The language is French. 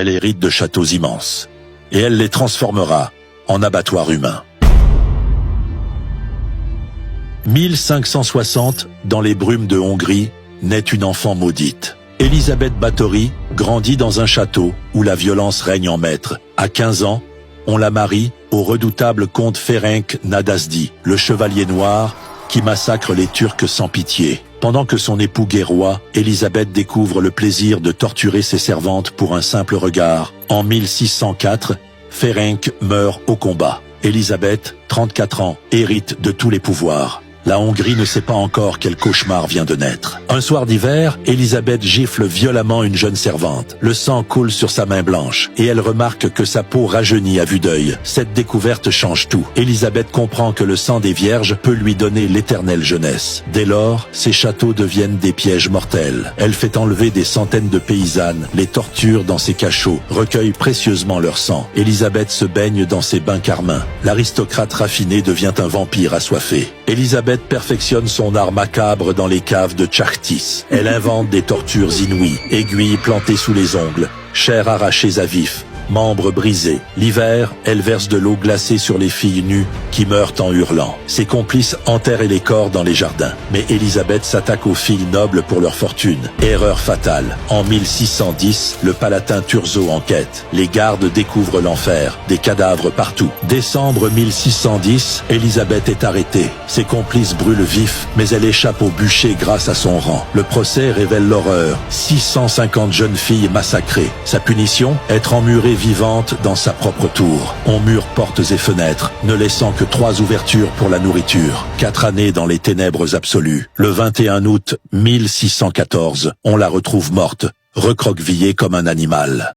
Elle hérite de châteaux immenses. Et elle les transformera en abattoirs humains. 1560, dans les brumes de Hongrie, naît une enfant maudite. Elisabeth Báthory grandit dans un château où la violence règne en maître. À 15 ans, on la marie au redoutable comte Ferenc Nadasdy, le chevalier noir qui massacre les Turcs sans pitié. Pendant que son époux guerroie, Elisabeth découvre le plaisir de torturer ses servantes pour un simple regard. En 1604, Ferenc meurt au combat. Elisabeth, 34 ans, hérite de tous les pouvoirs. La Hongrie ne sait pas encore quel cauchemar vient de naître. Un soir d'hiver, Elisabeth gifle violemment une jeune servante. Le sang coule sur sa main blanche et elle remarque que sa peau rajeunit à vue d'œil. Cette découverte change tout. Elisabeth comprend que le sang des vierges peut lui donner l'éternelle jeunesse. Dès lors, ses châteaux deviennent des pièges mortels. Elle fait enlever des centaines de paysannes, les torture dans ses cachots, recueille précieusement leur sang. Elisabeth se baigne dans ses bains carmins. L'aristocrate raffiné devient un vampire assoiffé. Elisabeth perfectionne son art macabre dans les caves de Chartis. Elle invente des tortures inouïes, aiguilles plantées sous les ongles, chair arrachée à vif, membres brisés. L'hiver, elle verse de l'eau glacée sur les filles nues qui meurent en hurlant. Ses complices enterrent les corps dans les jardins. Mais Elisabeth s'attaque aux filles nobles pour leur fortune. Erreur fatale. En 1610, le palatin Thurzo enquête. Les gardes découvrent l'enfer. Des cadavres partout. Décembre 1610, Elisabeth est arrêtée. Ses complices brûlent vifs, mais elle échappe au bûcher grâce à son rang. Le procès révèle l'horreur. 650 jeunes filles massacrées. Sa punition, être emmurée vivante dans sa propre tour. On mure portes et fenêtres, ne laissant que 3 ouvertures pour la nourriture. 4 années dans les ténèbres absolues. Le 21 août 1614, on la retrouve morte, recroquevillée comme un animal.